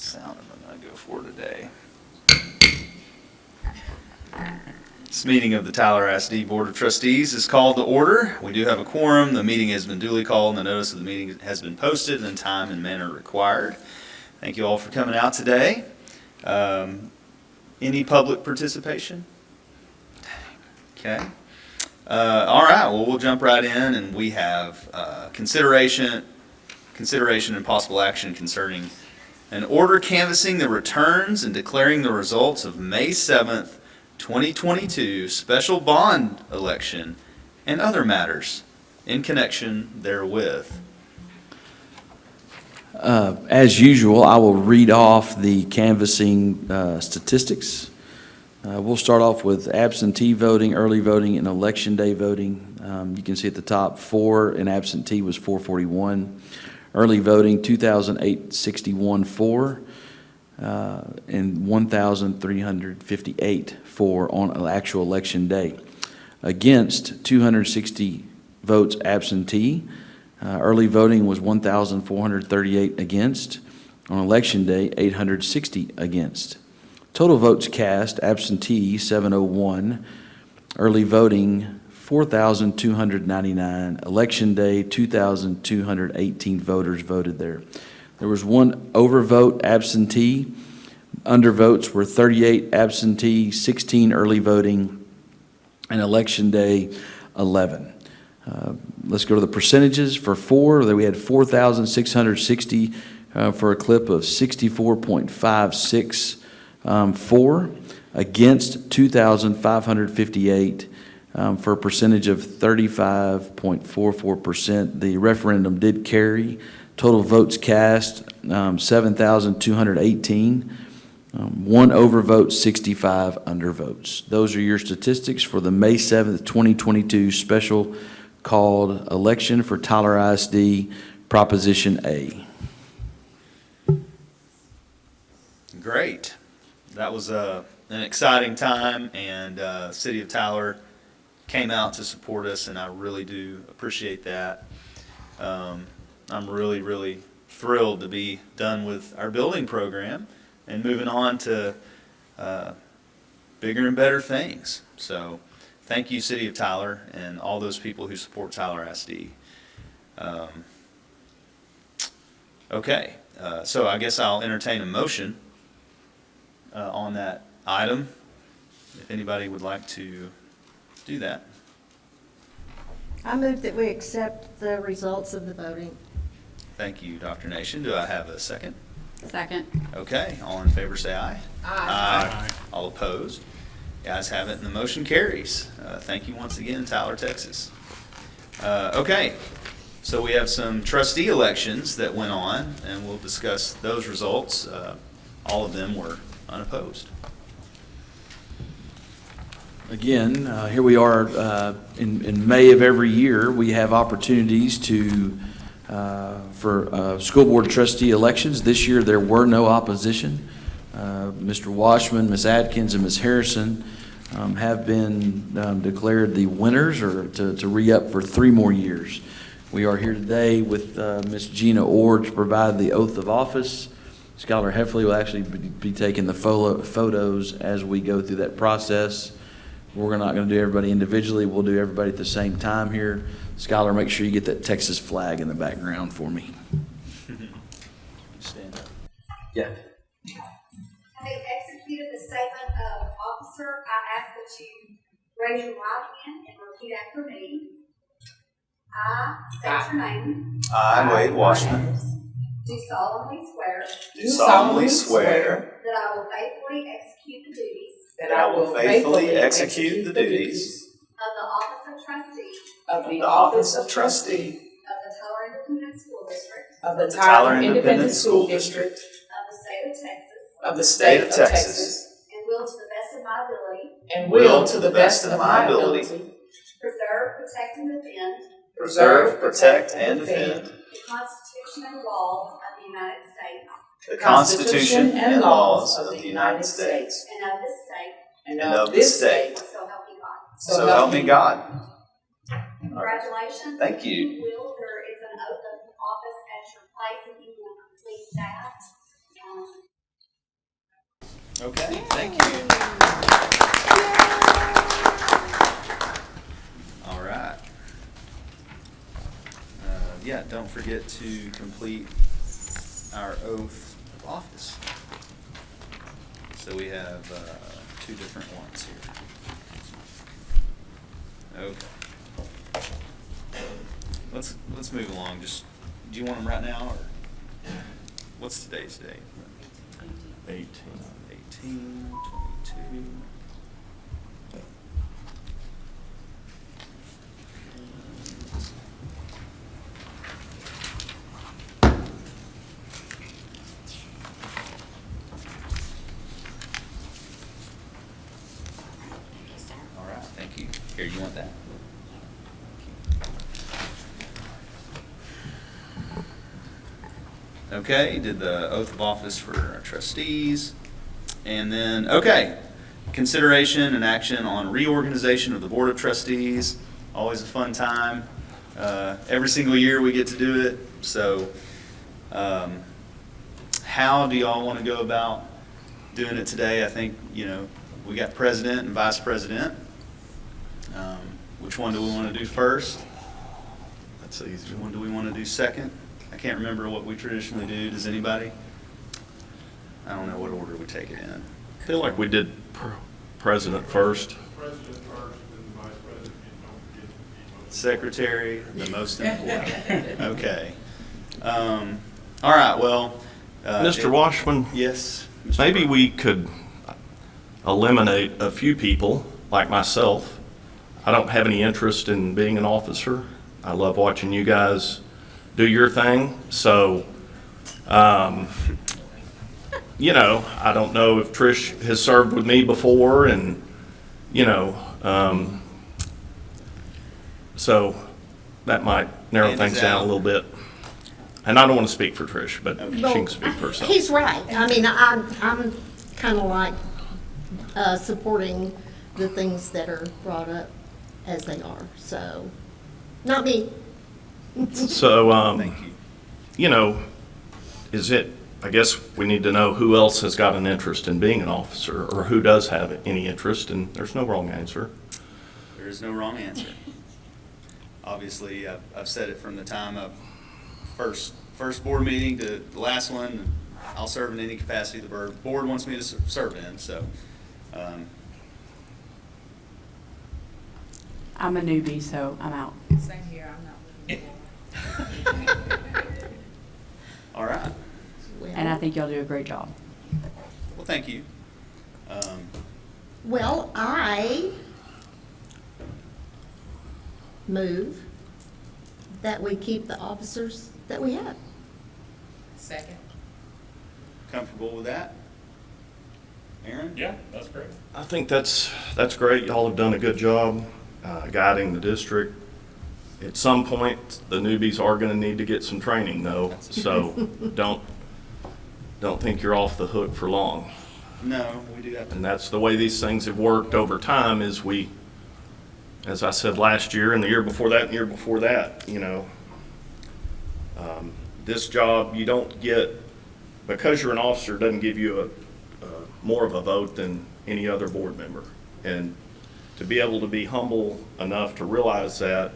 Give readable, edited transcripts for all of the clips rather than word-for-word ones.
sound am I going to go for today? This meeting of the Tyler ISD Board of Trustees is called to order. We do have a quorum. The meeting has been duly called, and the notice of the meeting has been posted in time and manner required. Thank you all for coming out today. Any public participation? Okay. All right. Well, we'll jump right in, and we have consideration and possible action concerning an order canvassing the returns and declaring the results of May 7th, 2022 special bond election and other matters in connection therewith. As usual, I will read off the canvassing statistics. We'll start off with absentee voting, early voting, and election day voting. You can see at the top, for and absentee was 441. Early voting, 2,861 for, and 1,358 for on actual election day. Against, 260 votes absentee. Early voting was 1,438 against. On election day, 860 against. Total votes cast, absentee, 701. Early voting, 4,299. Election day, 2,218 voters voted there. There was one overvote absentee. Undervotes were 38 absentee, 16 early voting, and election day, 11. Let's go to the percentages. For, we had 4,660 for a clip of 64.56 for. Against, 2,558 for a percentage of 35.44%. The referendum did carry. Total votes cast, 7,218. One overvote, 65 undervotes. Those are your statistics for the May 7th, 2022 special called election for Tyler ISD, Proposition A. Great. That was an exciting time, and City of Tyler came out to support us, and I really do appreciate that. I'm really, really thrilled to be done with our building program and moving on to bigger and better things. So thank you, City of Tyler, and all those people who support Tyler ISD. Okay, so I guess I'll entertain a motion on that item, if anybody would like to do that. I move that we accept the results of the voting. Thank you, Dr. Nation. Do I have a second? Second. Okay, all in favor say aye. Aye. All opposed? The ayes have it, and the motion carries. Thank you once again, Tyler, Texas. Okay, so we have some trustee elections that went on, and we'll discuss those results. All of them were unopposed. Again, here we are in May of every year. We have opportunities for school board trustee elections. This year there were no opposition. Mr. Washman, Ms. Atkins, and Ms. Harrison have been declared the winners, or to re-up for 3 more years. We are here today with Ms. Gina Orr to provide the oath of office. Skylar Heffley will actually be taking the photos as we go through that process. We're not going to do everybody individually. We'll do everybody at the same time here. Skylar, make sure you get that Texas flag in the background for me. Stand up. Yeah. Having executed the statement of officer, I ask that you raise your right hand and repeat after me. I state your name. I, Wade Washman, Do solemnly swear do solemnly swear that I will faithfully execute the duties that I will faithfully execute the duties of the office of trustee of the office of trustee of the Tyler Independent School District of the Tyler Independent School District of the state of Texas, of the state of Texas, and will to the best of my ability and will to the best of my ability preserve, protect, and defend preserve, protect, and defend the Constitution and laws of the United States the Constitution and laws of the United States and of this state, and of this state, so help me God. so help me God. Congratulations. Thank you. There is an oath of office at your place if you will complete that. Okay, thank you. All right. Yeah, don't forget to complete our oath of office. So we have two different ones here. Okay. Let's move along. Just, do you want them right now, or what's today's date? 18, 22. All right, thank you. Here, you want that? Okay, did the oath of office for our trustees. And then, okay, consideration and action on reorganization of the Board of Trustees. Always a fun time. Every single year we get to do it. So how do y'all want to go about doing it today? I think, we got president and vice president. Which one do we want to do first? That's the easy Which one one. do we want to do second? I can't remember what we traditionally do. Does anybody? I don't know what order we take it in. I feel like we did president first. President first, and vice president, and don't forget the most. Secretary, the most important. Okay. All right, well. Mr. Washman, Yes. Mr. maybe Burke. we could eliminate a few people, like myself. I don't have any interest in being an officer. I love watching you guys do your thing. So, I don't know if Trish has served with me before, and, so that might narrow And things is down a out. little bit. And I don't want to speak for Trish, but she can speak for herself. He's right. I mean, I'm kind of like supporting the things that are brought up as they are, so, not me. So, Thank you. I guess we need to know who else has got an interest in being an officer, or who does have any interest, and there's no wrong answer. There is no wrong answer. Obviously, I've said it from the time of first board meeting to the last one. I'll serve in any capacity the board wants me to serve in, so. I'm a newbie, so I'm out. Same here, I'm not looking for. All right. And I think y'all do a great job. Well, thank you. Well, I move that we keep the officers that we have. Second. Comfortable with that? Aaron? Yeah, that's great. I think that's great. Y'all have done a good job guiding the district. At some point, the newbies are going to need to get some training, though, so don't think you're off the hook for long. No, we do have to. And that's the way these things have worked over time, is as I said last year and the year before that and the year before that, this job, you don't get, because you're an officer, doesn't give you more of a vote than any other board member. And to be able to be humble enough to realize that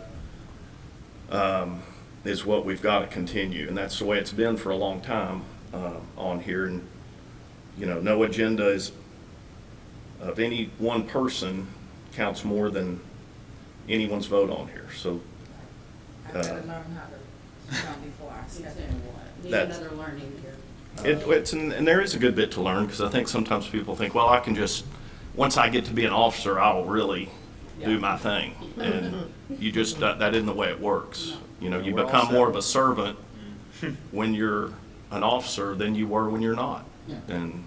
is what we've got to continue. And that's the way it's been for a long time on here. And, no agenda is of any one person counts more than anyone's vote on here. So I gotta learn how to come before I step in. Need That's- another learning here. and there is a good bit to learn, because I think sometimes people think, well, I can just, once I get to be an officer, I'll really do my thing. And you just, that isn't the way it works. You We're all become more of a separate. servant when you're an officer than you were when you're not. And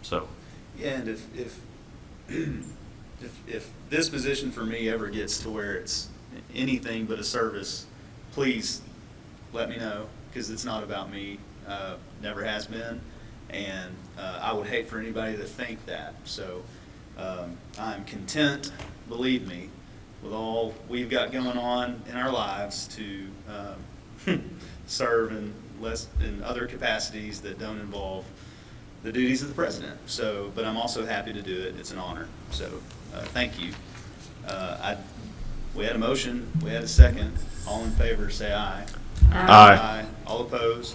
so, Yeah, and if this position for me ever gets to where it's anything but a service, please let me know, because it's not about me, never has been, and I would hate for anybody to think that. So I'm content, believe me, with all we've got going on in our lives to serve in other capacities that don't involve the duties of the president. So, but I'm also happy to do it. It's an honor. So, thank you. We had a motion. We had a second. All in favor, say aye. Aye. All opposed?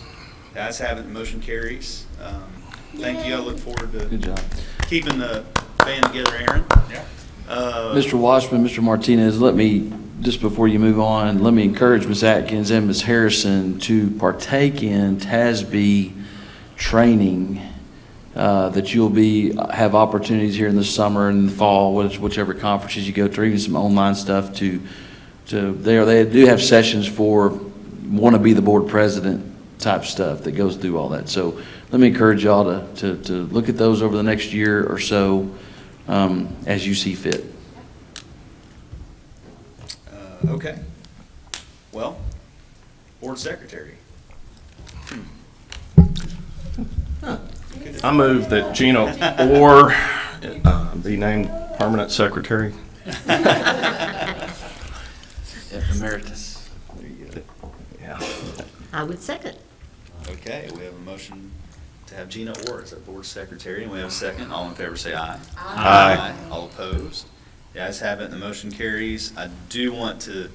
The ayes have it. The motion carries. Thank you. I look forward Good to job. keeping the band together, Aaron. Yeah. Mr. Washman, Mr. Martinez, let me, just before you move on, let me encourage Ms. Atkins and Ms. Harrison to partake in TASB training that you'll have opportunities here in the summer and the fall, whichever conferences you go to, or even some online stuff they do have sessions for want to be the board president type stuff that goes through all that. So let me encourage y'all to look at those over the next year or so as you see fit. Okay. Well, board secretary. I move that Gina Orr be named permanent secretary. Emeritus. There you go. Yeah. I would second. Okay, we have a motion to have Gina Orr as our board secretary, and we have a second. All in favor, say aye. Aye. All opposed? The ayes have it, and the motion carries. I do want to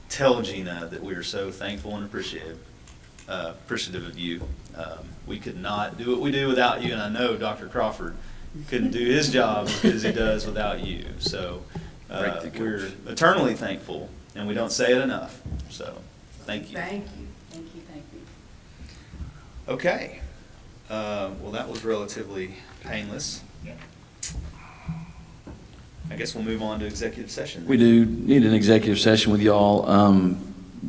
tell Gina that we are so thankful and appreciative of you. We could not do what we do without you, and I know Dr. Crawford couldn't do his job as good as he does without you. So we're eternally thankful, and we don't say it enough. So thank you. Thank you, thank you, thank you. Okay. Well, that was relatively painless. I guess we'll move on to executive session. We do need an executive session with y'all.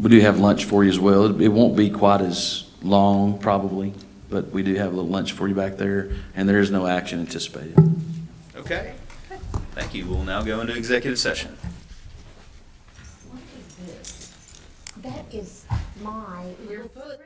We do have lunch for you as well. It won't be quite as long, probably, but we do have a little lunch for you back there, and there is no action anticipated. Okay. Thank you. We'll now go into executive session. What is this? That is my. Your foot.